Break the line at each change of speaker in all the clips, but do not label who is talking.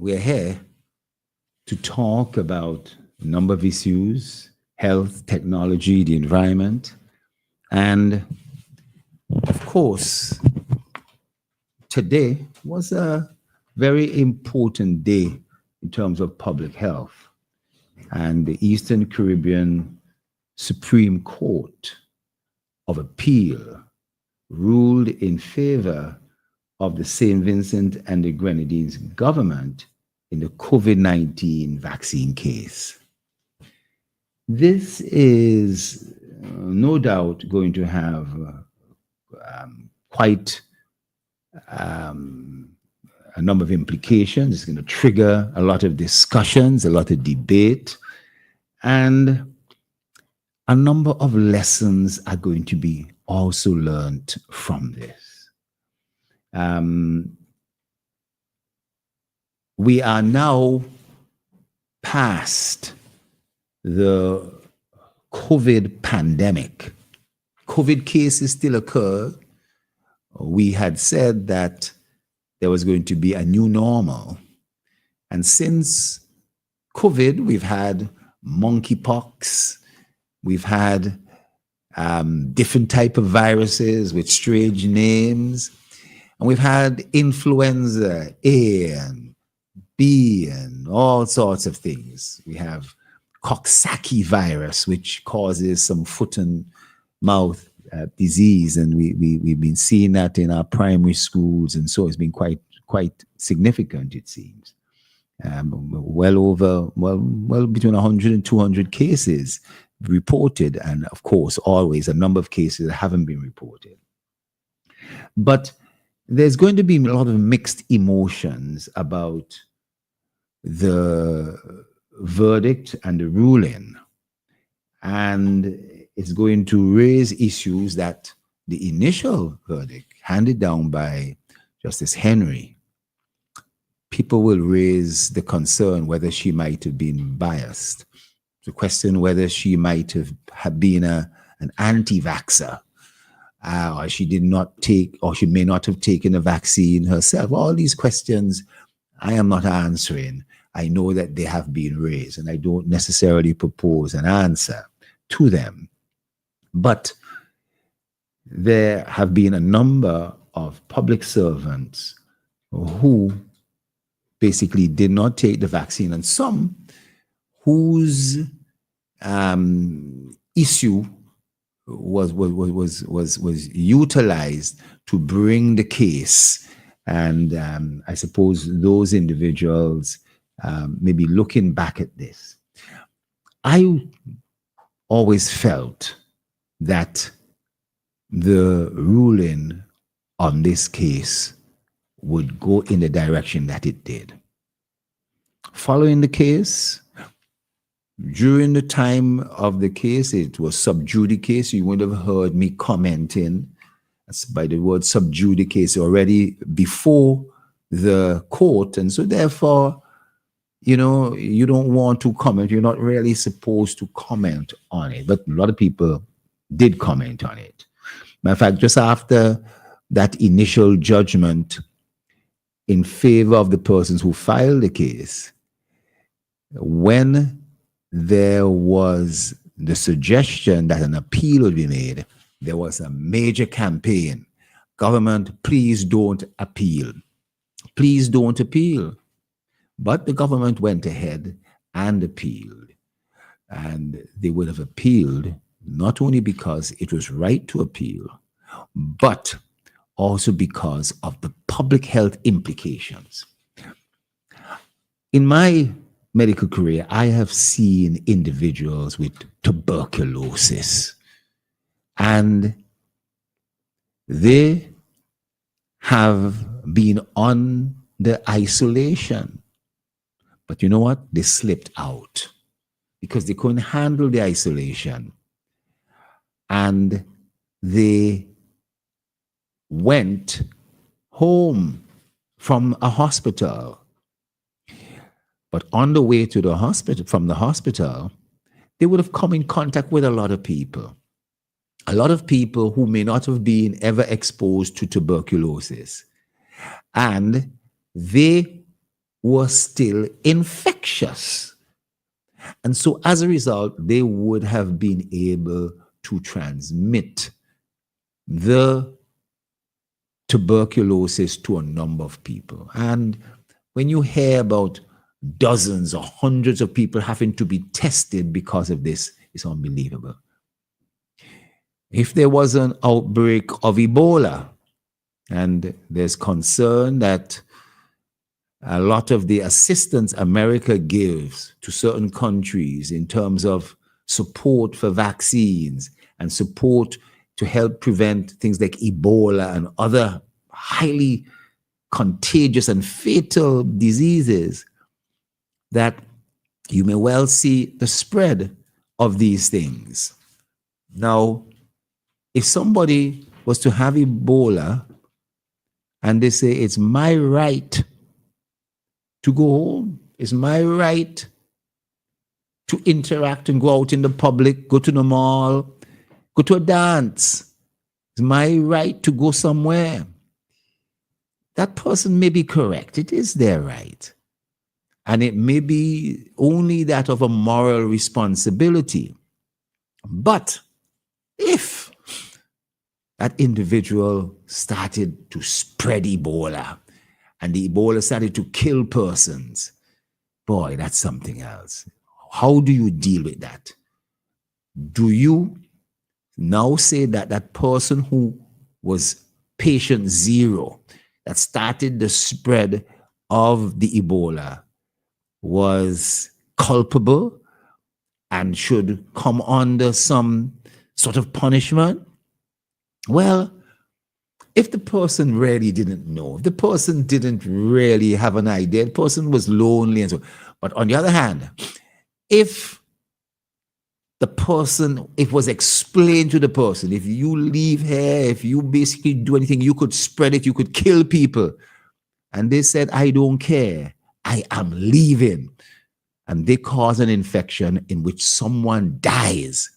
we're here to talk about a number of issues: health, technology, the environment. And of course, today was a very important day in terms of public health. And the Eastern Caribbean Supreme Court of Appeal ruled in favor of the St. Vincent and the Grenadines government in the COVID-19 vaccine case. This is no doubt going to have quite a number of implications. It's going to trigger a lot of discussions, a lot of debate, and a number of lessons are going to be also learned from this. We are now past the COVID pandemic. COVID cases still occur. We had said that there was going to be a new normal. And since COVID, we've had monkeypox, we've had different type of viruses with strange names, and we've had influenza A and B and all sorts of things. We have Coxsackie virus, which causes some foot and mouth disease, and we've been seeing that in our primary schools, and so it's been quite significant, it seems. Well between 100 and 200 cases reported, and of course always a number of cases that haven't been reported. But there's going to be a lot of mixed emotions about the verdict and the ruling, and it's going to raise issues that the initial verdict handed down by Justice Henry, people will raise the concern whether she might have been biased, to question whether she might have been an anti-vaxxer, or she did not take, or she may not have taken a vaccine herself. All these questions I am not answering. I know that they have been raised, and I don't necessarily propose an answer to them. But there have been a number of public servants who basically did not take the vaccine, and some whose issue was utilized to bring the case. And I suppose those individuals maybe looking back at this, I always felt that the ruling on this case would go in the direction that it did. Following the case, during the time of the case, it was sub judice. You would have heard me commenting by the word sub judice already before the court. And so therefore, you know, you don't want to comment. You're not really supposed to comment on it. But a lot of people did comment on it. Matter of fact, just after that initial judgment in favor of the persons who filed the case, when there was the suggestion that an appeal would be made, there was a major campaign. Government, please don't appeal. Please don't appeal. But the government went ahead and appealed. And they would have appealed not only because it was right to appeal, but also because of the public health implications. In my medical career, I have seen individuals with tuberculosis, and they have been on the isolation. But you know what? They slipped out because they couldn't handle the isolation. And they went home from a hospital. But on the way to the hospital, from the hospital, they would have come in contact with a lot of people who may not have been ever exposed to tuberculosis. And they were still infectious. And so as a result, they would have been able to transmit the tuberculosis to a number of people. And when you hear about dozens or hundreds of people having to be tested because of this, it's unbelievable. If there was an outbreak of Ebola, and there's concern that a lot of the assistance America gives to certain countries in terms of support for vaccines and support to help prevent things like Ebola and other highly contagious and fatal diseases, that you may well see the spread of these things. Now, if somebody was to have Ebola and they say, it's my right to go home, it's my right to interact and go out in the public, go to the mall, go to a dance, it's my right to go somewhere. That person may be correct. It is their right. And it may be only that of a moral responsibility. But if that individual started to spread Ebola and the Ebola started to kill persons, boy, that's something else. How do you deal with that? Do you now say that that person who was patient zero, that started the spread of the Ebola, was culpable and should come under some sort of punishment? Well, if the person really didn't know, if the person didn't really have an idea, the person was lonely and so, but on the other hand, if the person, it was explained to the person, if you leave here, if you basically do anything, you could spread it, you could kill people. And they said, I don't care, I am leaving. And they cause an infection in which someone dies.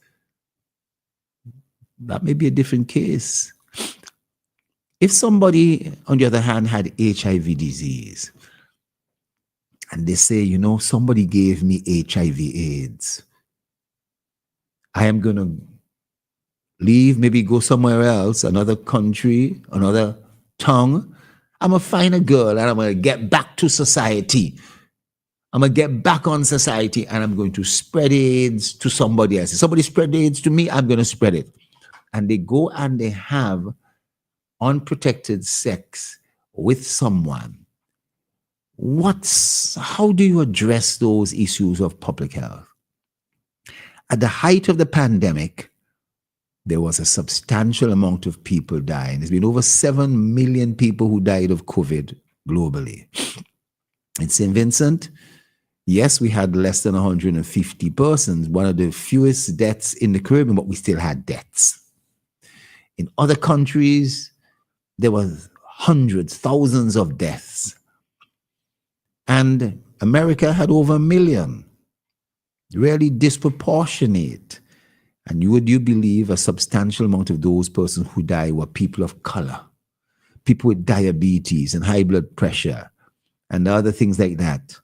That may be a different case. If somebody, on the other hand, had HIV disease, and they say, you know, somebody gave me HIV/AIDS, I am going to leave, maybe go somewhere else, another country, another tongue. I'm going to find a girl and I'm going to get back to society. I'm going to get back on society and I'm going to spread AIDS to somebody else. If somebody spread AIDS to me, I'm going to spread it. And they go and they have unprotected sex with someone. How do you address those issues of public health? At the height of the pandemic, there was a substantial amount of people dying. There's been over 7 million people who died of COVID globally. In St. Vincent, yes, we had less than 150 persons, one of the fewest deaths in the Caribbean, but we still had deaths. In other countries, there were hundreds, thousands of deaths. And America had over 1 million. Really disproportionate. And would you believe a substantial amount of those persons who died were people of color, people with diabetes and high blood pressure and other things like that.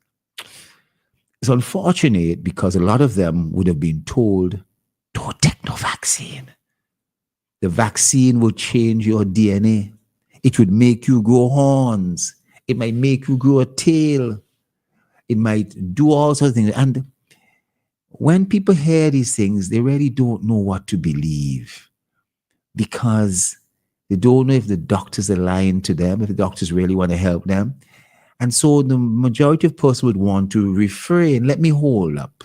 It's unfortunate because a lot of them would have been told, don't take no vaccine. The vaccine will change your DNA. It would make you grow horns. It might make you grow a tail. It might do all sorts of things. And when people hear these things, they really don't know what to believe because they don't know if the doctors are lying to them, if the doctors really want to help them. And so the majority of persons would want to refrain. Let me hold up.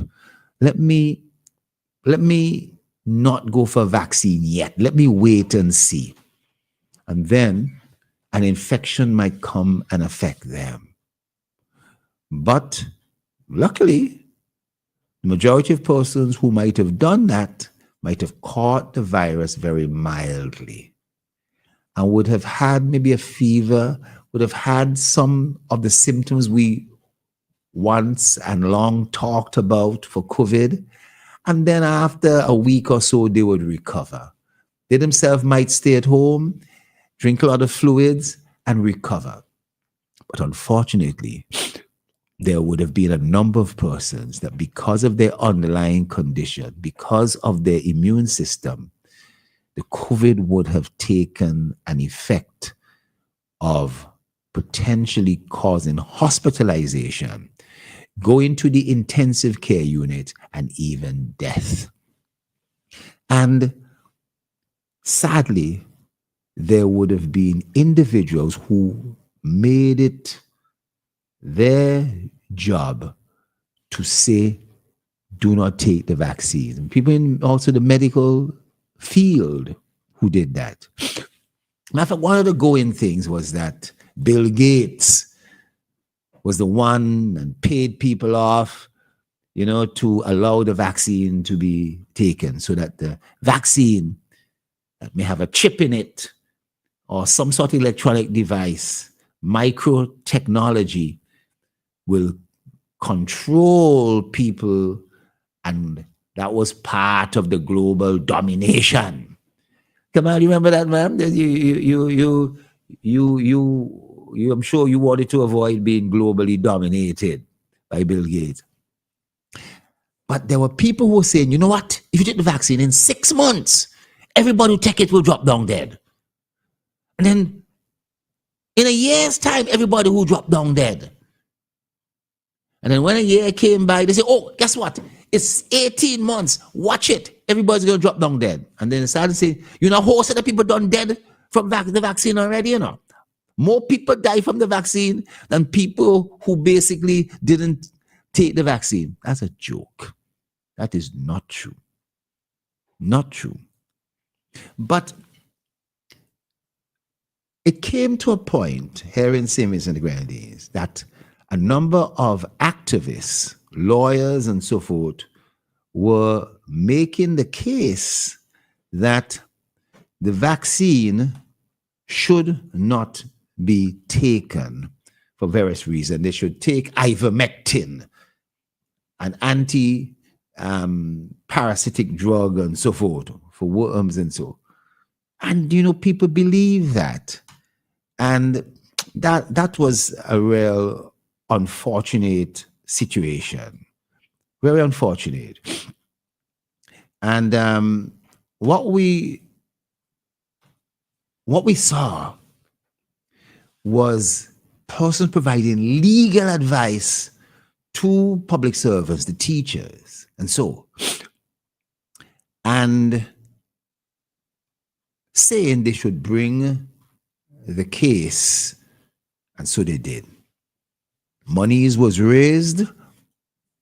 Let me not go for a vaccine yet. Let me wait and see. And then an infection might come and affect them. But luckily, the majority of persons who might have done that might have caught the virus very mildly and would have had maybe a fever, would have had some of the symptoms we once and long talked about for COVID. And then after a week or so, they would recover. They themselves might stay at home, drink a lot of fluids, and recover. But unfortunately, there would have been a number of persons that, because of their underlying condition, because of their immune system, the COVID would have taken an effect of potentially causing hospitalization, going to the intensive care unit, and even death. And sadly, there would have been individuals who made it their job to say, do not take the vaccine. People in also the medical field who did that. Matter of fact, one of the going things was that Bill Gates was the one and paid people off, to allow the vaccine to be taken, so that the vaccine that may have a chip in it or some sort of electronic device, micro technology, will control people, and that was part of the global domination. Come on, you remember that, man? I'm sure you wanted to avoid being globally dominated by Bill Gates. But there were people who were saying, you know what? If you take the vaccine in 6 months, everybody who take it will drop down dead. And then in a year's time, everybody will drop down dead. And then when a year came by, they say, oh, guess what? It's 18 months. Watch it. Everybody's going to drop down dead. And then they started saying, whole set of people done dead from the vaccine already, More people die from the vaccine than people who basically didn't take the vaccine. That's a joke. That is not true. Not true. But it came to a point here in St. Vincent and the Grenadines that a number of activists, lawyers, and so forth were making the case that the vaccine should not be taken for various reasons. They should take ivermectin, an anti-parasitic drug, and so forth, for worms and so. And, people believe that. And that was a real unfortunate situation. Very unfortunate. And what we saw was persons providing legal advice to public servants, the teachers, and so, and saying they should bring the case, and so they did. Monies was raised,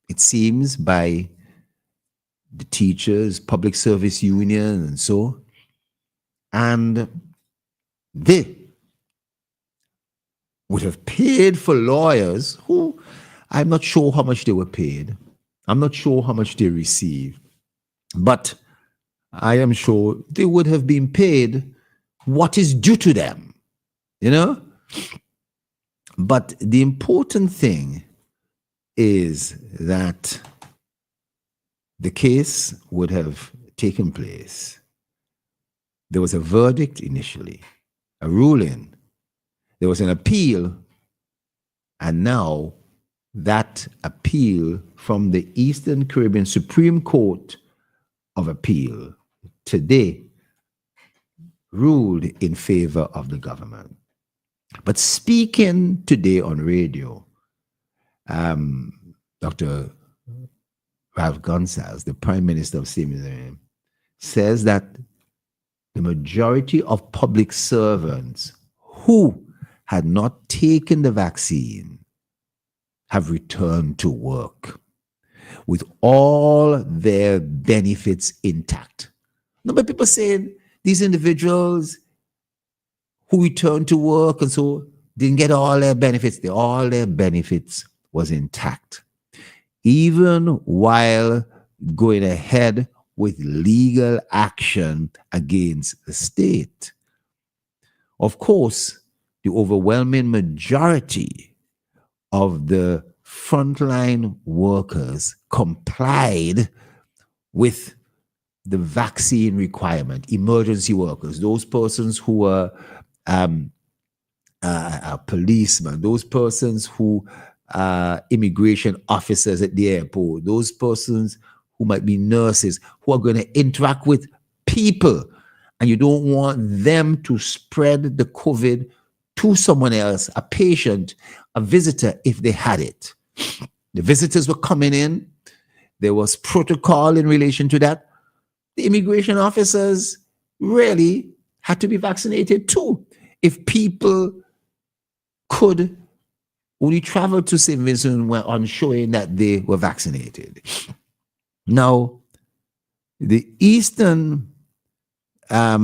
it seems, by the teachers, public service union, and so, and they would have paid for lawyers who, I'm not sure how much they were paid. I'm not sure how much they received. But I am sure they would have been paid what is due to them, But the important thing is that the case would have taken place. There was a verdict initially, a ruling. There was an appeal, and now that appeal from the Eastern Caribbean Supreme Court of Appeal today ruled in favor of the government. But speaking today on radio, Dr. Ralph Gonsalves, the Prime Minister of St. Vincent, says that the majority of public servants who had not taken the vaccine have returned to work with all their benefits intact. Number of people saying these individuals who returned to work and so didn't get all their benefits. All their benefits was intact, even while going ahead with legal action against the state. Of course, the overwhelming majority of the frontline workers complied with the vaccine requirement. Emergency workers, those persons who were policemen, those persons who immigration officers at the airport, those persons who might be nurses, who are going to interact with people, and you don't want them to spread the COVID to someone else, a patient, a visitor, if they had it. The visitors were coming in. There was protocol in relation to that. The immigration officers really had to be vaccinated too. If people could only travel to St. Vincent on showing that they were vaccinated. Now, the Eastern, the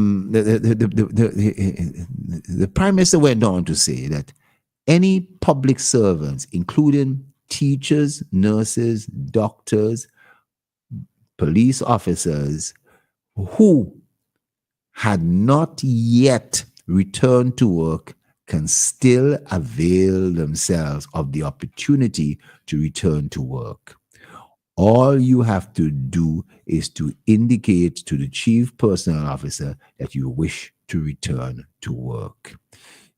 Prime Minister went on to say that any public servants, including teachers, nurses, doctors, police officers, who had not yet returned to work can still avail themselves of the opportunity to return to work. All you have to do is to indicate to the chief personnel officer that you wish to return to work.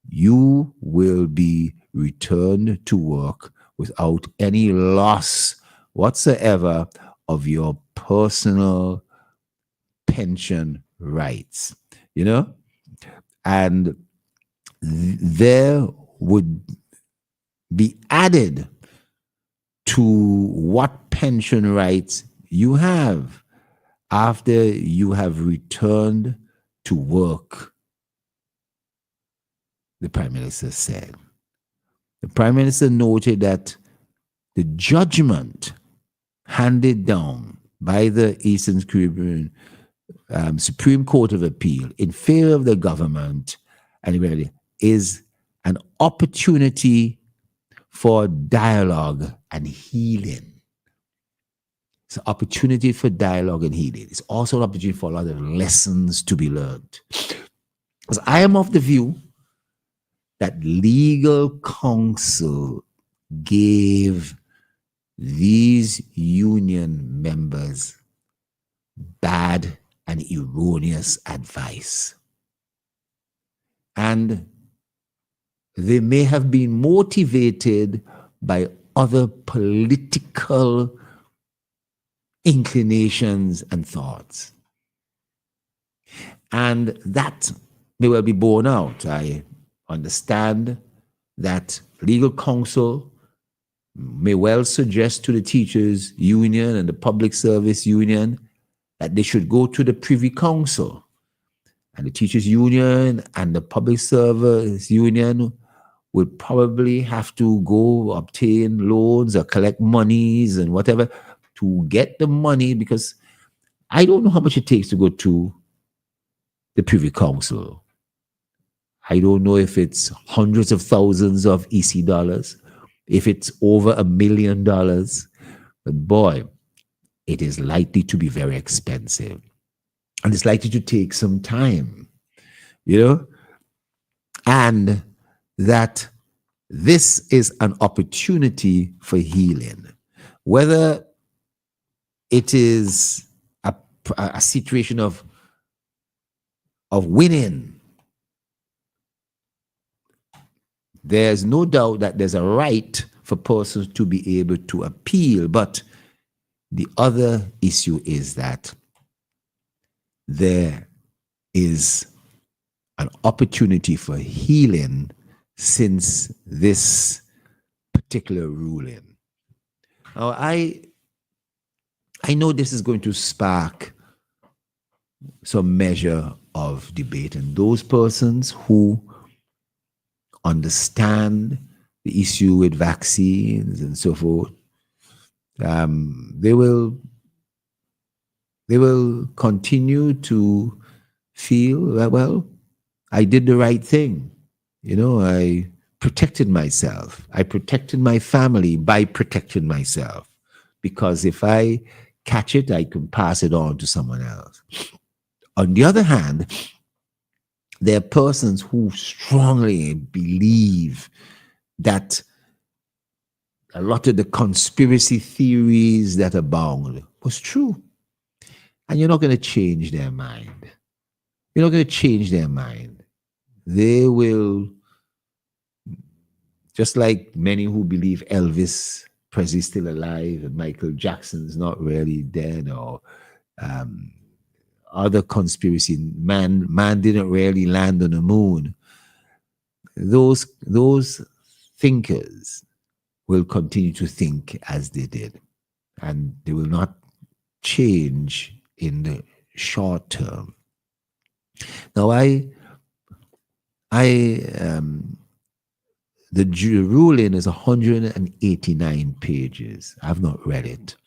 You will be returned to work without any loss whatsoever of your personal pension rights, you know? And there would be added to what pension rights you have after you have returned to work, the Prime Minister said. The Prime Minister noted that the judgment handed down by the Eastern Caribbean Supreme Court of Appeal in favor of the government and is an opportunity for dialogue and healing. It's an opportunity for dialogue and healing. It's also an opportunity for a lot of lessons to be learned. Because I am of the view that legal counsel gave these union members bad and erroneous advice. And they may have been motivated by other political inclinations and thoughts. And that may well be borne out. I understand that legal counsel may well suggest to the teachers union and the public service union that they should go to the Privy Council. And the teachers union and the public service union would probably have to go obtain loans or collect monies and whatever to get the money, because I don't know how much it takes to go to the Privy Council. I don't know if it's hundreds of thousands of EC dollars, if it's over $1 million, but boy, it is likely to be very expensive. And it's likely to take some time, you know? And that this is an opportunity for healing. Whether it is a situation of winning, there's no doubt that there's a right for persons to be able to appeal, but the other issue is that there is an opportunity for healing since this particular ruling. Now, I know this is going to spark some measure of debate, and those persons who understand the issue with vaccines and so forth, they will continue to feel that, well, I did the right thing. You know, I protected myself. I protected my family by protecting myself. Because if I catch it, I can pass it on to someone else. On the other hand, there are persons who strongly believe that a lot of the conspiracy theories that abound was true. And you're not going to change their mind. You're not going to change their mind. They will just like many who believe Elvis Presley is still alive and Michael Jackson's not really dead, or other conspiracy, man didn't really land on the moon. Those thinkers will continue to think as they did, and they will not change in the short term. Now, the ruling is 189 pages. I've not read it.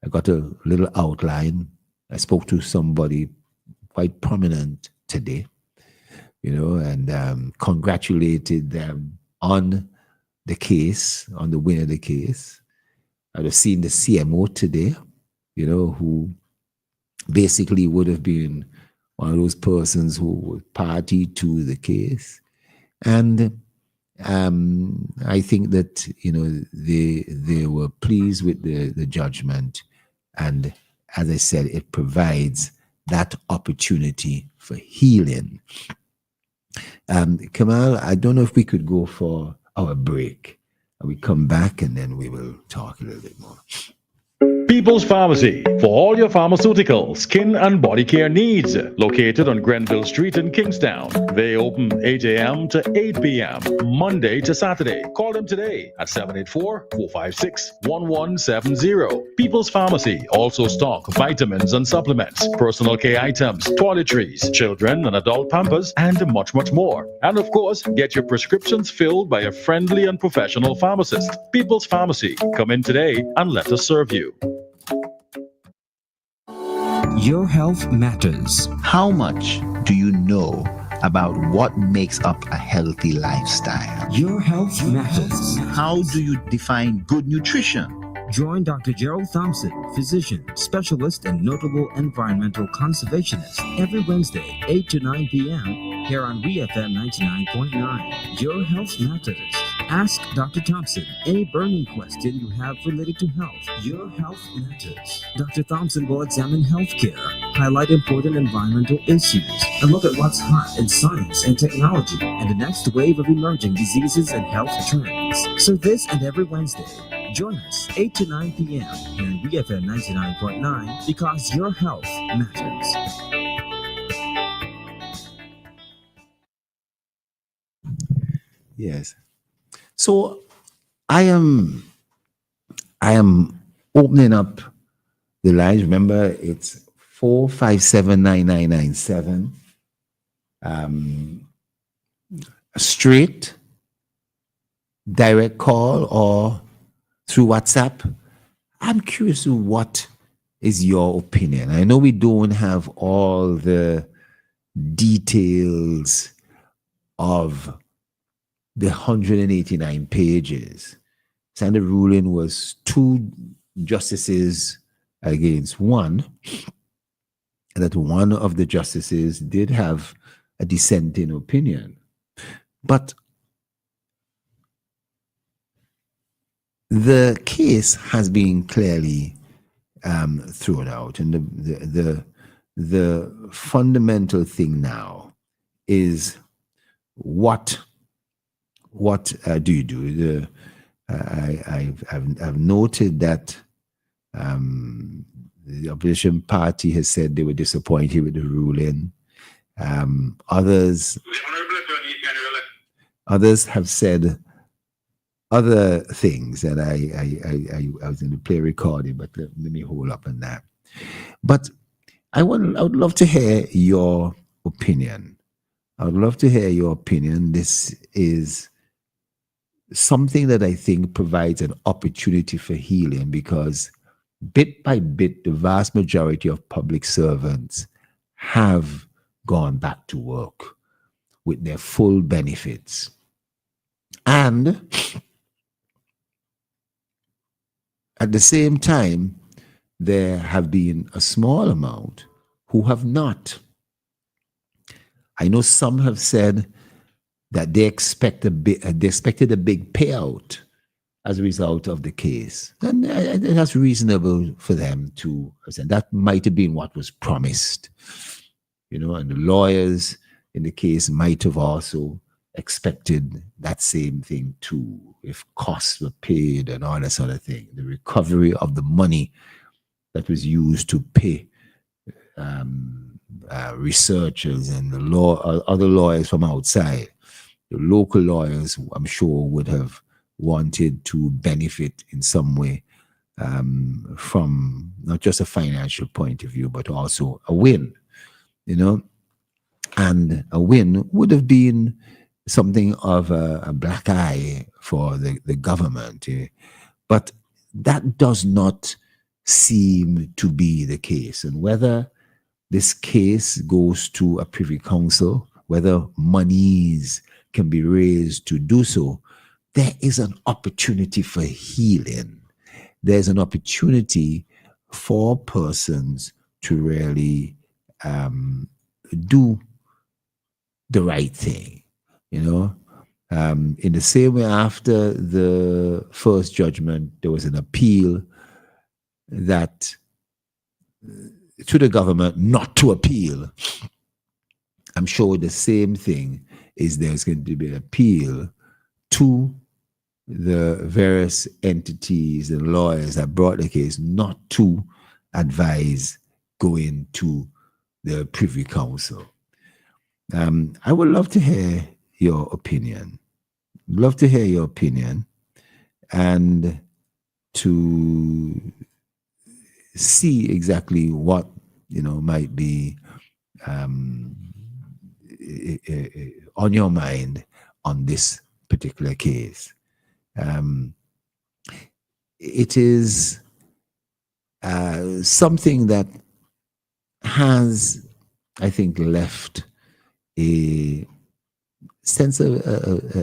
I got a little outline. I spoke to somebody quite prominent today, and congratulated them on the case, on the win of the case. I'd have seen the CMO today, who basically would have been one of those persons who would party to the case. And I think that, they were pleased with the judgment. And as I said, it provides that opportunity for healing. Kamal, I don't know if we could go for our break. We come back and then we will talk a little bit more.
People's Pharmacy, for all your pharmaceutical, skin and body care needs. Located on Grenville Street in Kingstown. They open 8 a.m. to 8 p.m. Monday to Saturday. Call them today at 784-456-1170. People's Pharmacy also stock vitamins and supplements, personal care items, toiletries, children and adult pampers, and much, much more. And of course, get your prescriptions filled by a friendly and professional pharmacist. People's Pharmacy. Come in today and let us serve you.
Your health matters.
How much do you know about what makes up a healthy lifestyle?
Your health matters.
How do you define good nutrition?
Join Dr. Gerald Thompson, physician, specialist, and notable environmental conservationist every Wednesday, 8 to 9 p.m. here on WeFM 99.9. Your health matters. Ask Dr. Thompson any burning question you have related to health. Your health matters. Dr. Thompson will examine healthcare, highlight important environmental issues, and look at what's hot in science and technology and the next wave of emerging diseases and health trends. So this and every Wednesday, join us 8 to 9 p.m. here in WeFM 99.9 because your health matters.
Yes. So I am opening up the lines. Remember, it's 4579997. A straight direct call or through WhatsApp. I'm curious to what is your opinion. I know we don't have all the details of the 189 pages. And the ruling was 2 justices against 1, and that one of the justices did have a dissenting opinion. But the case has been clearly thrown out, and the fundamental thing now is what do you do? I've noted that the opposition party has said they were disappointed with the ruling. Others have said other things, and I was in the play recording, but let me hold up on that. But I would love to hear your opinion. I would love to hear your opinion. This is something that I think provides an opportunity for healing, because bit by bit, the vast majority of public servants have gone back to work with their full benefits. And at the same time, there have been a small amount who have not. I know some have said that they expected a big payout as a result of the case. And that's reasonable for them to say. That might have been what was promised, and the lawyers in the case might have also expected that same thing too, if costs were paid and all that sort of thing. The recovery of the money that was used to pay researchers and the other lawyers from outside. The local lawyers, I'm sure, would have wanted to benefit in some way from not just a financial point of view, but also a win, and a win would have been something of a black eye for the government. But that does not seem to be the case. And whether this case goes to a Privy Council, whether monies can be raised to do so, there is an opportunity for healing. There's an opportunity for persons to really do the right thing, in the same way, after the first judgment, there was an appeal that to the government not to appeal. I'm sure the same thing is there's going to be an appeal to the various entities and lawyers that brought the case not to advise going to the Privy Council. I would love to hear your opinion. Love to hear your opinion and to see exactly what might be on your mind on this particular case. It is something that has, I think, left a sense of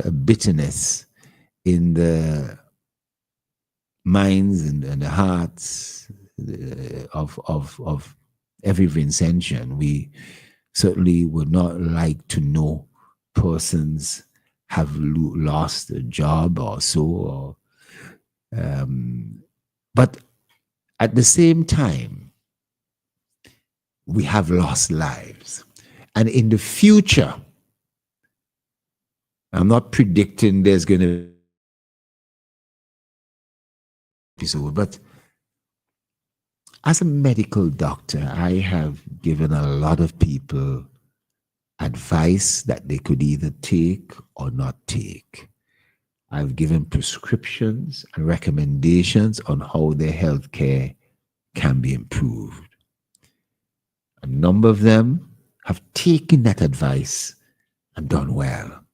a bitterness in the minds and the hearts of every Vincentian. We certainly would not like to know persons have lost a job or so. But at the same time, we have lost lives. And in the future, I'm not predicting there's going to be episode, but as a medical doctor, I have given a lot of people advice that they could either take or not take. I've given prescriptions and recommendations on how their health care can be improved. A number of them have taken that advice and done well.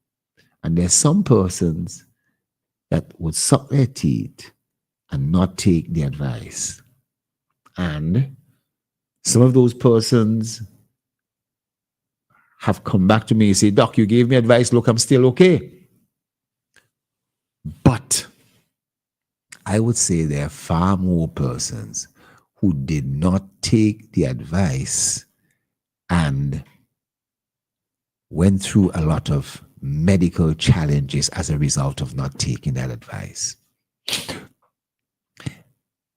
And there's some persons that would suck their teeth and not take the advice. And some of those persons have come back to me and say, Doc, you gave me advice. Look, I'm still okay. But I would say there are far more persons who did not take the advice and went through a lot of medical challenges as a result of not taking that advice.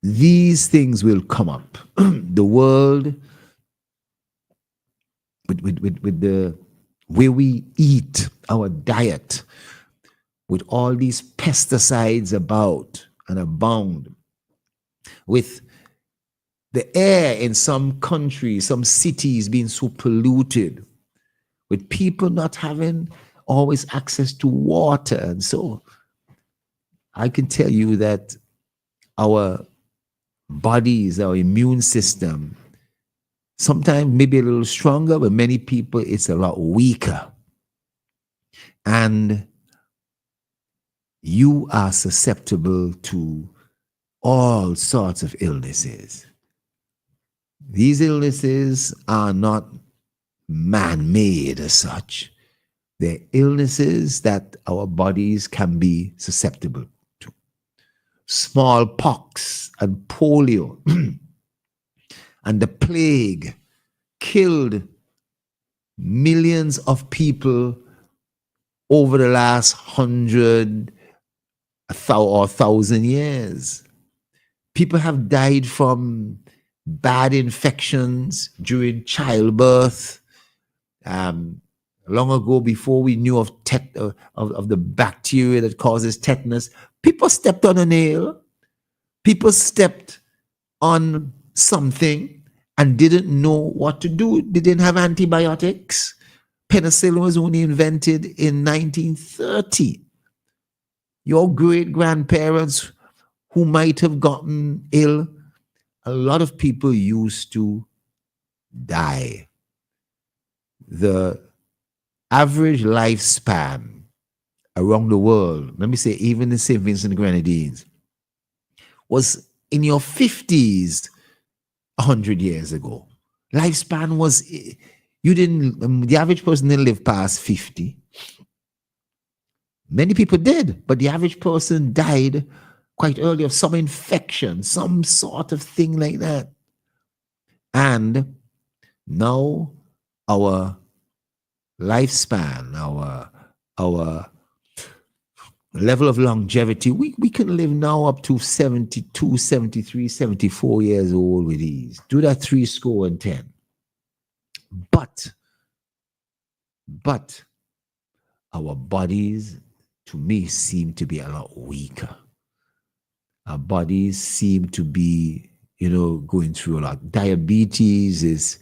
These things will come up. The world, with the way we eat, our diet, with all these pesticides about and abound, with the air in some countries, some cities being so polluted, with people not having always access to water. And so I can tell you that our bodies, our immune system, sometimes maybe a little stronger, but many people it's a lot weaker. And you are susceptible to all sorts of illnesses. These illnesses are not man-made as such. They're illnesses that our bodies can be susceptible to. Smallpox and polio and the plague killed millions of people over the last 100 or 1,000 years. People have died from bad infections during childbirth, long ago, before we knew of the bacteria that causes tetanus, people stepped on a nail. People stepped on something and didn't know what to do. They didn't have antibiotics. Penicillin was only invented in 1930. Your great-grandparents who might have gotten ill, a lot of people used to die. The average lifespan around the world, let me say even in St. Vincent and Grenadines, was in your 50s 100 years ago. Lifespan was, the average person didn't live past 50. Many people did, but the average person died quite early of some infection, some sort of thing like that. And now our lifespan, our level of longevity, we can live now up to 72, 73, 74 years old with ease. Do that 70. But our bodies, to me, seem to be a lot weaker. Our bodies seem to be, going through a lot. Diabetes is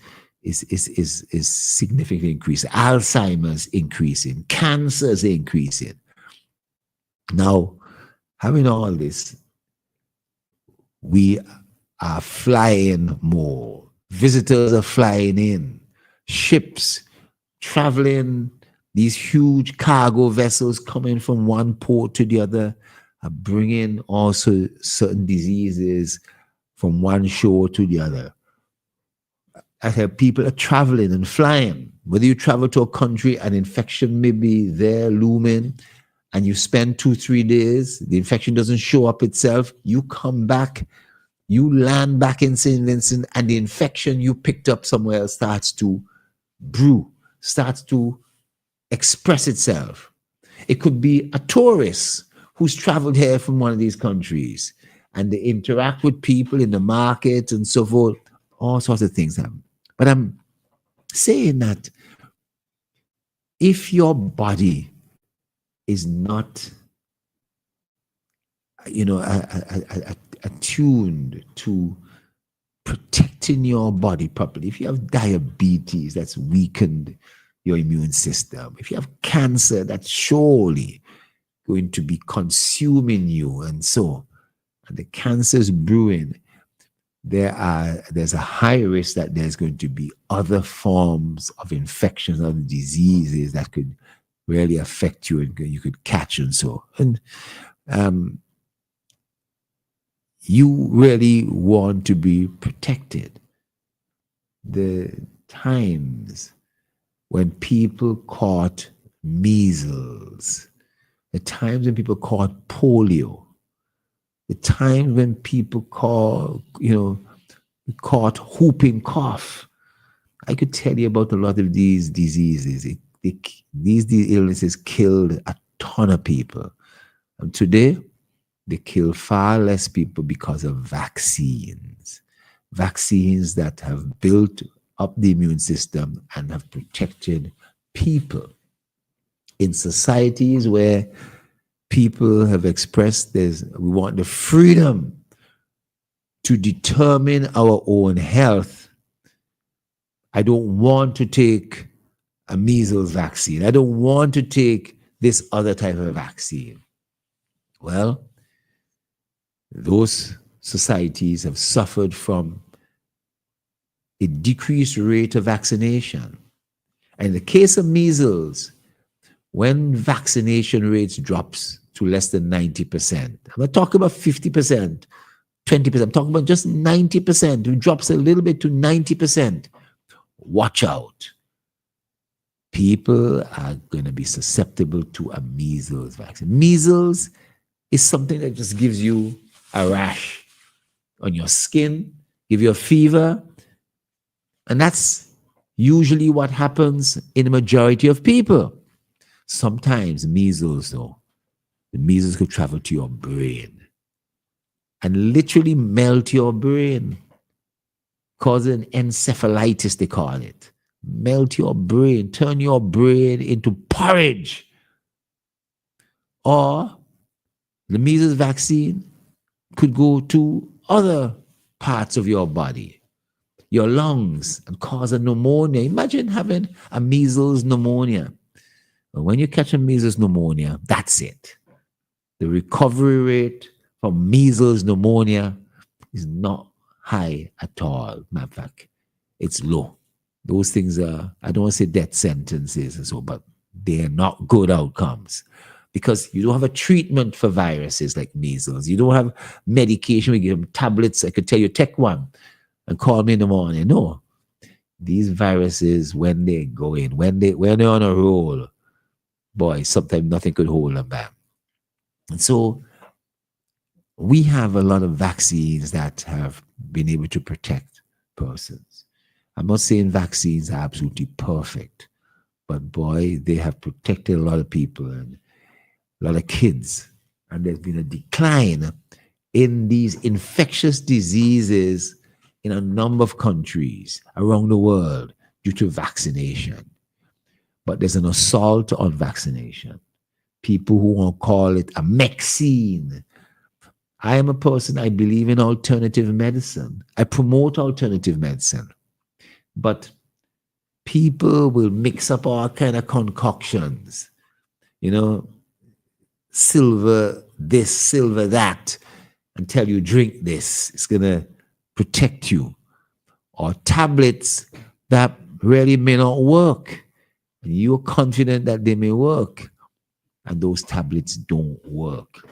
significantly increasing. Alzheimer's increasing. Cancer is increasing. Now, having all this, we are flying more. Visitors are flying in. Ships traveling, these huge cargo vessels coming from one port to the other are bringing also certain diseases from one shore to the other. I said people are traveling and flying. Whether you travel to a country, an infection may be there looming, and you spend 2-3 days, the infection doesn't show up itself, you come back, you land back in St. Vincent, and the infection you picked up somewhere else starts to brew, starts to express itself. It could be a tourist who's traveled here from one of these countries, and they interact with people in the market and so forth. All sorts of things happen. But I'm saying that if your body is not, attuned to protecting your body properly, if you have diabetes, that's weakened your immune system. If you have cancer, that's surely going to be consuming you, and the cancer is brewing. There's a high risk that there's going to be other forms of infections, other diseases that could really affect you and you could catch and so. And you really want to be protected. The times when people caught measles, the times when people caught polio, the time when people caught whooping cough. I could tell you about a lot of these diseases. These illnesses killed a ton of people. And today, they kill far less people because of vaccines. Vaccines that have built up the immune system and have protected people. In societies where people have expressed this, we want the freedom to determine our own health. I don't want to take a measles vaccine. I don't want to take this other type of vaccine. Well, those societies have suffered from a decreased rate of vaccination. And in the case of measles, when vaccination rates drops to less than 90%, I'm not talking about 50%, 20%, I'm talking about just 90%, it drops a little bit to 90%. Watch out. People are going to be susceptible to a measles vaccine. Measles is something that just gives you a rash on your skin, give you a fever, and that's usually what happens in the majority of people. Sometimes measles, though, the measles could travel to your brain and literally melt your brain, causing encephalitis, they call it, melt your brain, turn your brain into porridge. Or the measles vaccine could go to other parts of your body, your lungs, and cause a pneumonia. Imagine having a measles pneumonia. When you catch a measles pneumonia, that's it. The recovery rate from measles pneumonia is not high at all. Matter of fact, it's low. Those things are, I don't want to say death sentences and so, but they are not good outcomes because you don't have a treatment for viruses like measles. You don't have medication. We give them tablets. I could tell you, take one and call me in the morning. No. These viruses, when they go in, when they're on a roll, boy, sometimes nothing could hold them back. And so we have a lot of vaccines that have been able to protect persons. I'm not saying vaccines are absolutely perfect, but boy, they have protected a lot of people and a lot of kids. And there's been a decline in these infectious diseases in a number of countries around the world due to vaccination. But there's an assault on vaccination. People who want to call it a vaccine. I am a person, I believe in alternative medicine. I promote alternative medicine. But people will mix up all kind of concoctions. You know, silver this, silver that, and tell you drink this. It's going to protect you. Or tablets that really may not work. And you're confident that they may work. And those tablets don't work.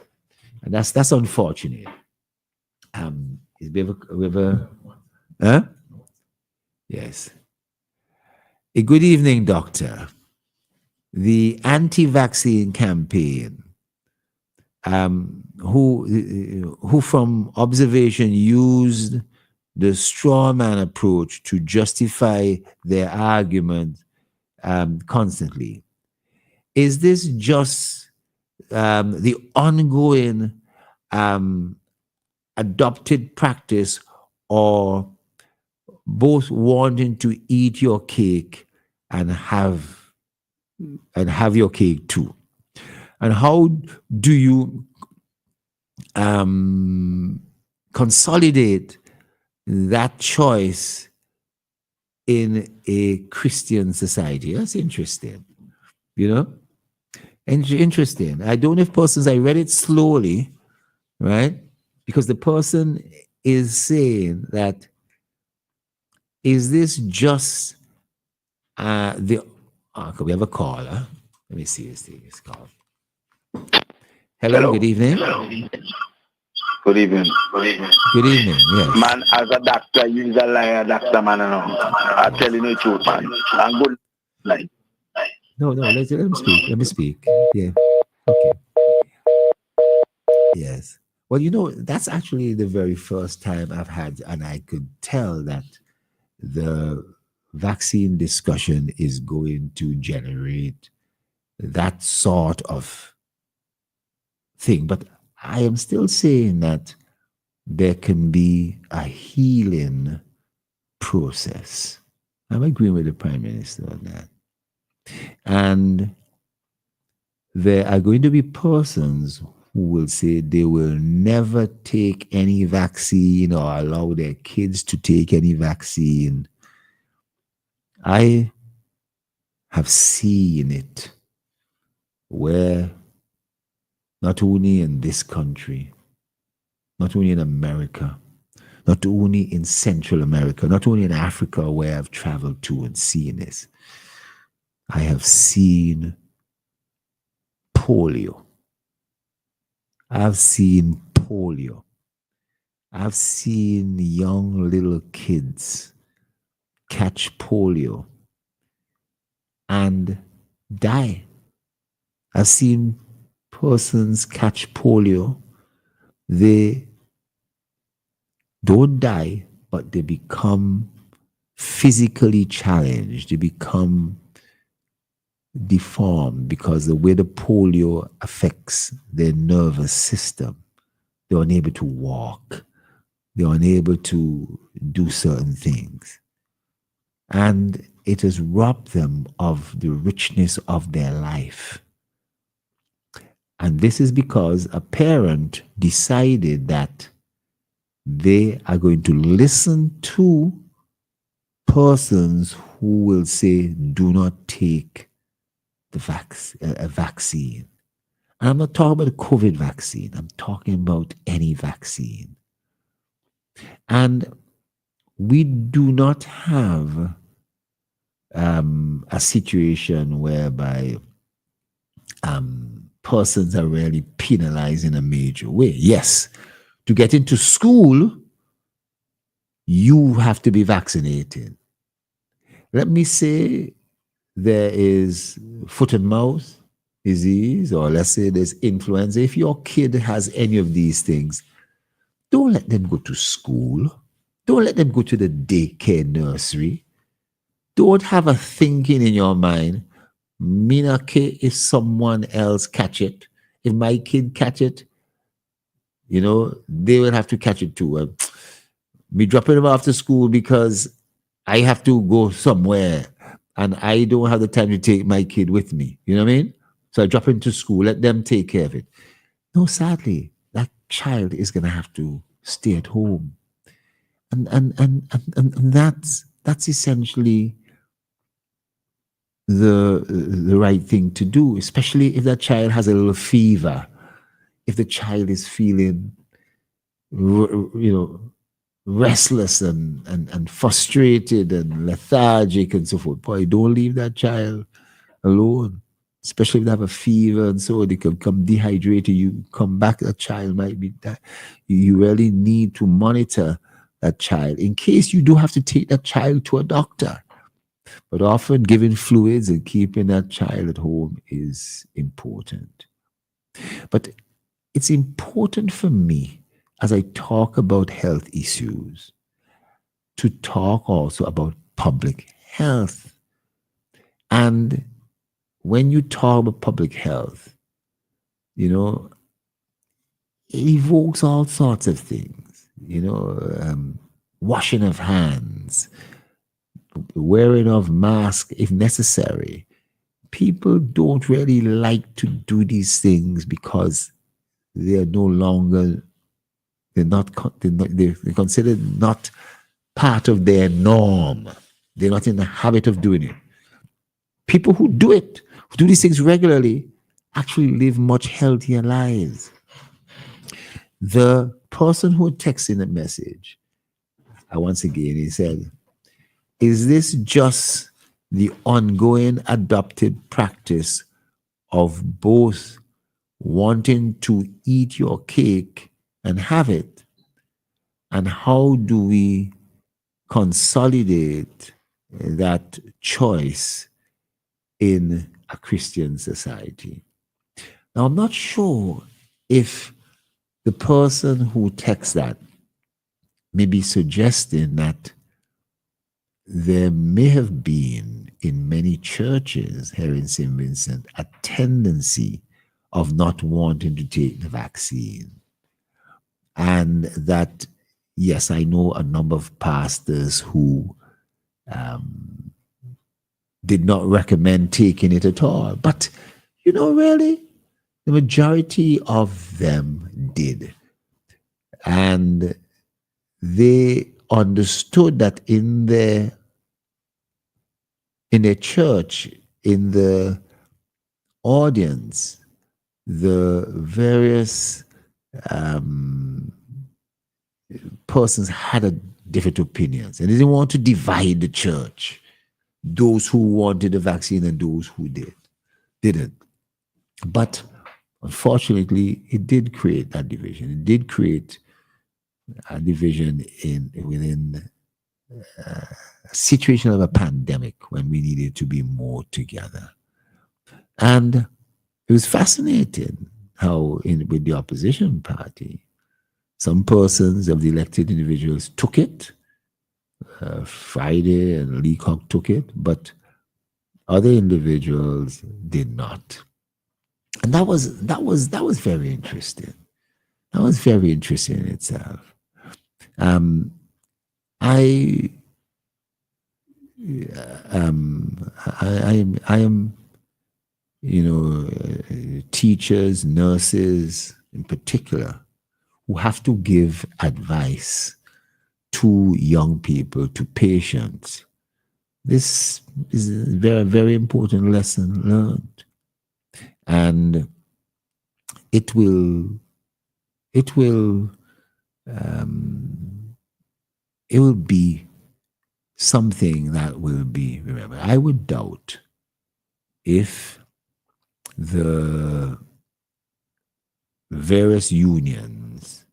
And that's unfortunate. Is we ever huh? Yes. A good evening, doctor. The anti-vaccine campaign, who from observation used the straw man approach to justify their argument constantly. Is this just the ongoing adopted practice, or both wanting to eat your cake and have your cake too? And how do you consolidate that choice in a Christian society? That's interesting, you know? Interesting. I don't know if persons, I read it slowly, right? Because the person is saying that, is this just we have a caller. Let me see this call. Hello, good evening.
Good evening.
Good evening, yes.
Man, as a doctor, you're a liar, doctor, man. I tell you the truth, man. I'm good. Like.
No, let him speak. Let me speak. Yeah. Okay. Yes. Well, you know, that's actually the very first time I've had, and I could tell that the vaccine discussion is going to generate that sort of thing. But I am still saying that there can be a healing process. I'm agreeing with the Prime Minister on that. And there are going to be persons who will say they will never take any vaccine or allow their kids to take any vaccine. I have seen it where not only in this country, not only in America, not only in Central America, not only in Africa where I've traveled to and seen this, I have seen polio. I've seen polio. I've seen young little kids catch polio and die. I've seen persons catch polio. They don't die, but they become physically challenged. They become deformed because the way the polio affects their nervous system, they're unable to walk, they're unable to do certain things. And it has robbed them of the richness of their life. And this is because a parent decided that they are going to listen to persons who will say, do not take a vaccine. And I'm not talking about the COVID vaccine. I'm talking about any vaccine. And we do not have a situation whereby persons are really penalized in a major way. Yes, to get into school, you have to be vaccinated. Let me say there is foot and mouth disease, or let's say there's influenza. If your kid has any of these things, don't let them go to school. Don't let them go to the daycare nursery. Don't have a thinking in your mind, Minake, if someone else catch it, if my kid catch it, they will have to catch it too. Me dropping them after school because I have to go somewhere and I don't have the time to take my kid with me. You know what I mean? So I drop him to school, let them take care of it. No, sadly, that child is going to have to stay at home. And that's essentially the right thing to do, especially if that child has a little fever, if the child is feeling restless and frustrated and lethargic and so forth. Boy, don't leave that child alone, especially if they have a fever and so they can come dehydrated. You come back, that child might be that. You really need to monitor that child in case you do have to take that child to a doctor. But often giving fluids and keeping that child at home is important. But it's important for me, as I talk about health issues, to talk also about public health. And when you talk about public health, it evokes all sorts of things, washing of hands, wearing of masks if necessary. People don't really like to do these things because they're no longer, they're considered not part of their norm. They're not in the habit of doing it. People who do it, who do these things regularly, actually live much healthier lives. The person who texted the message, once again, he said, is this just the ongoing adopted practice of both wanting to eat your cake and have it? And how do we consolidate that choice in a Christian society? Now, I'm not sure if the person who texts that may be suggesting that there may have been in many churches here in St. Vincent a tendency of not wanting to take the vaccine. And that, yes, I know a number of pastors who did not recommend taking it at all. But, really, the majority of them did. And they understood that in their church, in the audience, the various persons had a different opinions, and they didn't want to divide the church. Those who wanted the vaccine and those who didn't. But unfortunately, it did create that division. It did create a division within a situation of a pandemic when we needed to be more together. And it was fascinating how with the opposition party, some persons of the elected individuals took it. Friday and Leacock took it, but other individuals did not. And that was very interesting. That was very interesting in itself. I I am, teachers, nurses in particular, who have to give advice to young people, to patients. This is a very, very important lesson learned. And it will be something that will be remembered. I would doubt if the various unions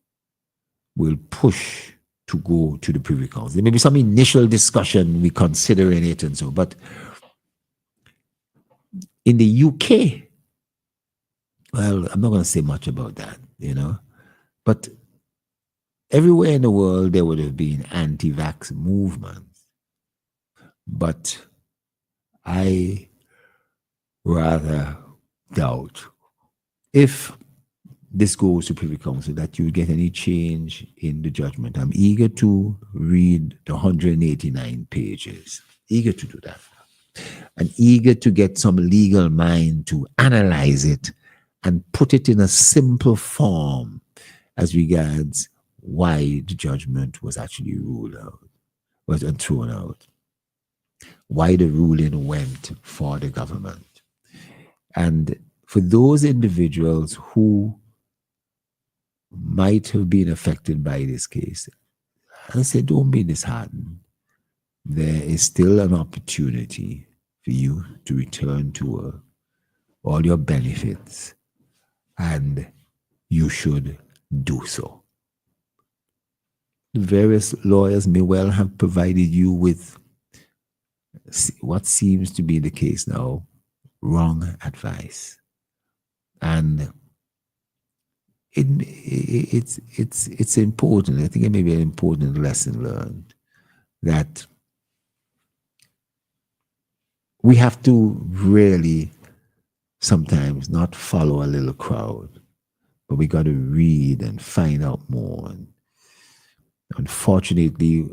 will push to go to the Privy Council. There may be some initial discussion, we considering it and so, but in the UK, well, I'm not going to say much about that, but everywhere in the world there would have been anti-vax movements. But I rather doubt if this goes to Privy Council that you get any change in the judgment. I'm eager to read the 189 pages, eager to do that, and eager to get some legal mind to analyze it and put it in a simple form as regards why the judgment was actually ruled out, was thrown out, why the ruling went for the government. And for those individuals who might have been affected by this case, I say, don't be disheartened. There is still an opportunity for you to return to all your benefits, and you should do so. The various lawyers may well have provided you with what seems to be the case now, wrong advice. And it's important. I think it may be an important lesson learned that we have to really sometimes not follow a little crowd, but we got to read and find out more. And unfortunately,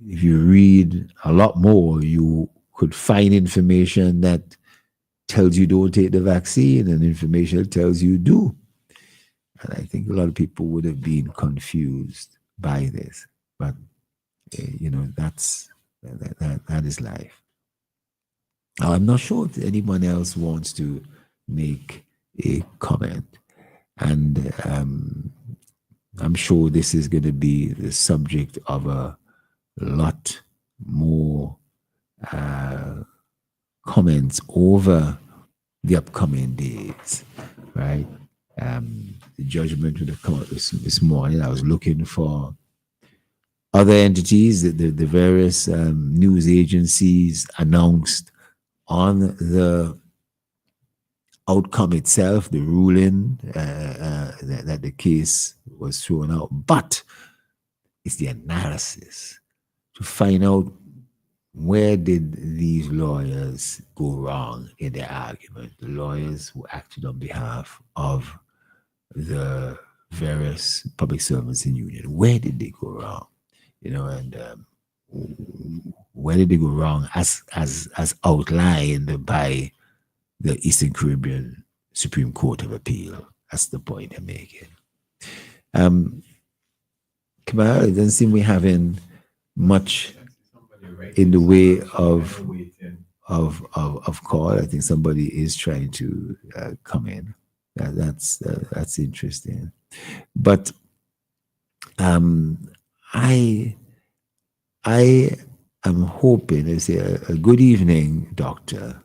if you read a lot more, you could find information that tells you don't take the vaccine and information that tells you do. And I think a lot of people would have been confused by this. But, that is life. Now, I'm not sure if anyone else wants to make a comment. And I'm sure this is going to be the subject of a lot more comments over the upcoming days, right? The judgment would have come out this morning. I was looking for other entities, the various news agencies announced on the outcome itself, the ruling that the case was thrown out. But it's the analysis to find out where did these lawyers go wrong in their argument, the lawyers who acted on behalf of the various public servants in union. Where did they go wrong? And where did they go wrong as outlined by the Eastern Caribbean Supreme Court of Appeal? That's the point I'm making. Kamal, it doesn't seem we're having much in the way of call. I think somebody is trying to come in. That's interesting. But I am hoping to say a good evening, Doctor.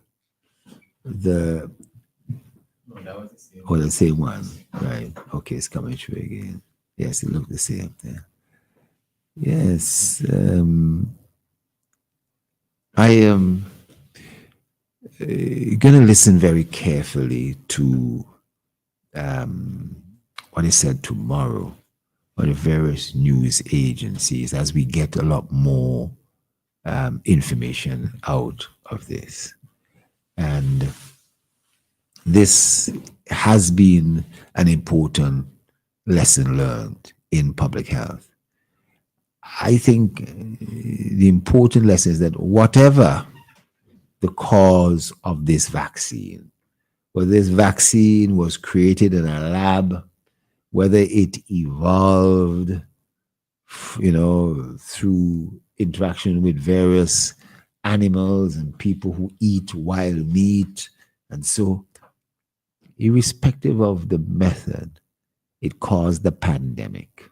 The same one, right? Okay, it's coming through again. Yes, it looked the same. Yeah. Yes, I am going to listen very carefully to what is said tomorrow by the various news agencies as we get a lot more information out of this. And this has been an important lesson learned in public health. I think the important lesson is that whatever the cause of this vaccine, whether this vaccine was created in a lab, whether it evolved, through interaction with various animals and people who eat wild meat, and so, irrespective of the method, it caused the pandemic.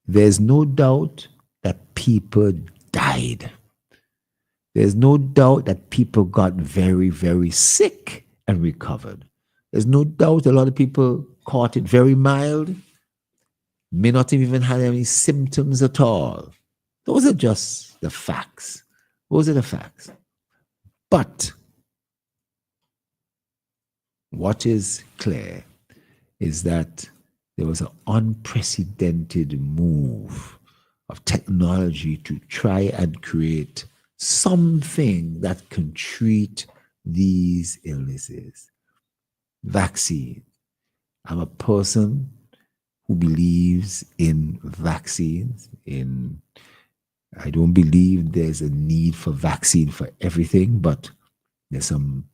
There's no doubt that people died. There's no doubt that people got very, very sick and recovered. There's no doubt a lot of people caught it very mild, may not have even had any symptoms at all. Those are just the facts. Those are the facts. But what is clear is that there was an unprecedented move of technology to try and create something that can treat these illnesses. Vaccine. I'm a person who believes in vaccines. I don't believe there's a need for vaccine for everything, but there's some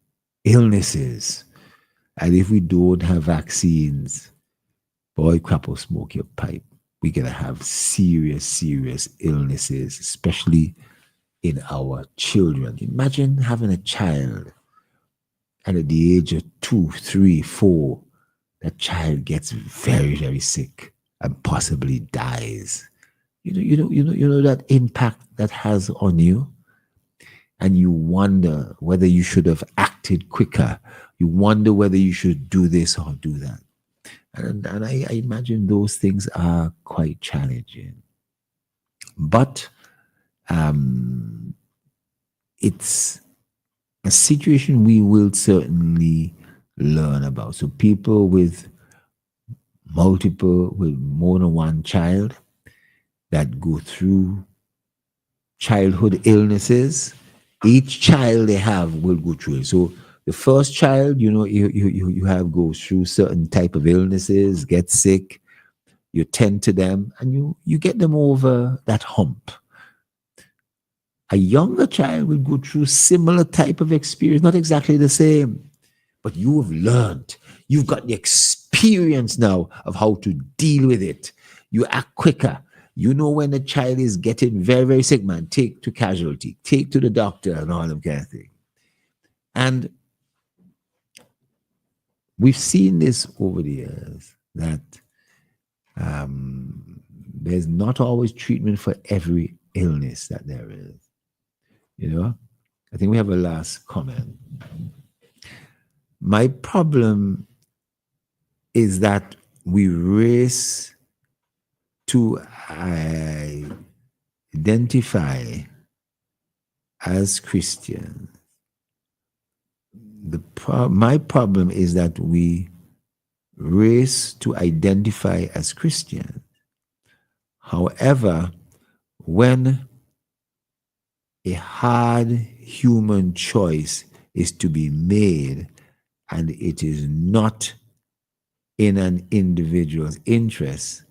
illnesses. And if we don't have vaccines, boy, crap will smoke your pipe. We're going to have serious, serious illnesses, especially in our children. Imagine having a child, and at the age of 2, 3, 4, that child gets very, very sick and possibly dies. You know that impact that has on you, and you wonder whether you should have acted quicker. You wonder whether you should do this or do that. And I imagine those things are quite challenging. But it's a situation we will certainly learn about. So people with more than one child that go through childhood illnesses, each child they have will go through it. So the first child, you have goes through certain type of illnesses, get sick, you tend to them, and you get them over that hump. A younger child will go through similar type of experience, not exactly the same, but you have learned. You've got the experience now of how to deal with it. You act quicker. You know when a child is getting very, very sick, man, take to casualty, take to the doctor and all that kind of thing. And we've seen this over the years, that there's not always treatment for every illness that there is. I think we have a last comment. My problem is that we race to identify as Christians. My problem is that we race to identify as Christians. However, when a hard human choice is to be made and it is not in an individual's interest,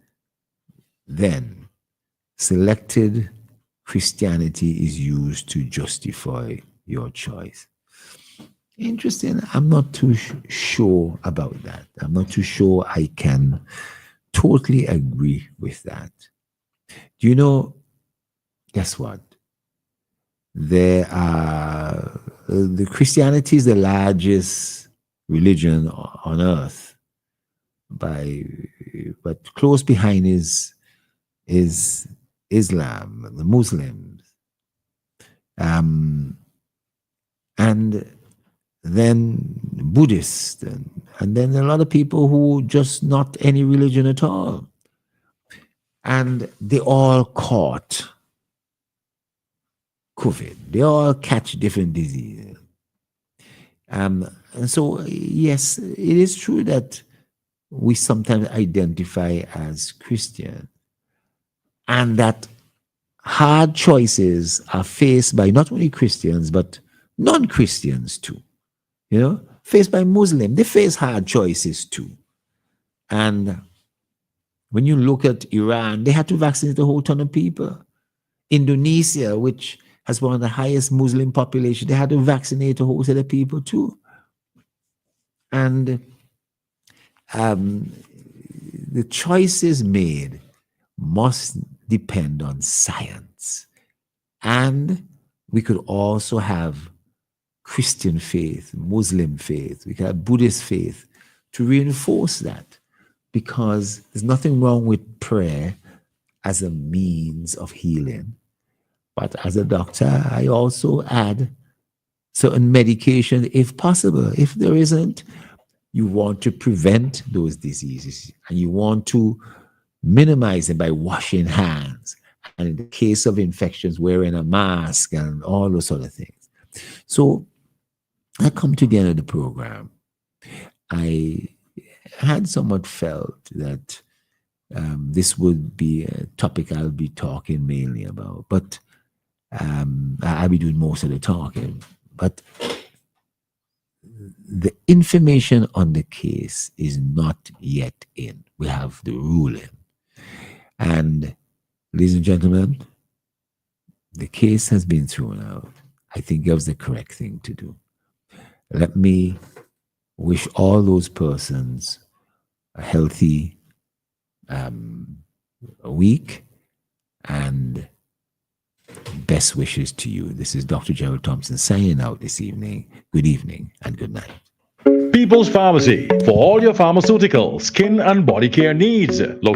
then selected Christianity is used to justify your choice. Interesting. I'm not too sure about that. I'm not too sure I can totally agree with that. Do you know, guess what? The Christianity is the largest religion on earth, but close behind is Islam, the Muslims, and then Buddhists, and then a lot of people who just not any religion at all, and they all caught COVID. They all catch different diseases. And so, yes, it is true that we sometimes identify as Christian, and that hard choices are faced by not only Christians, but non-Christians too. Faced by Muslims, they face hard choices too. And When you look at Iran, they had to vaccinate a whole ton of people. Indonesia, which has one of the highest Muslim population, they had to vaccinate a whole set of people too. And the choices made must depend on science. And we could also have Christian faith, Muslim faith, we could have Buddhist faith to reinforce that, because there's nothing wrong with prayer as a means of healing. But as a doctor, I also add certain medication if possible. If there isn't, you want to prevent those diseases and you want to minimize them by washing hands. And in the case of infections, wearing a mask and all those sort of things. So I come to the end of the program. I had somewhat felt that this would be a topic I'll be talking mainly about, but I'll be doing most of the talking. But the information on the case is not yet in. We have the ruling. And ladies and gentlemen, the case has been thrown out. I think that was the correct thing to do. Let me wish all those persons a healthy week and best wishes to you. This is Dr. Gerald Thompson signing out this evening. Good evening and good night.
People's Pharmacy, for all your pharmaceutical, skin and body care needs. Located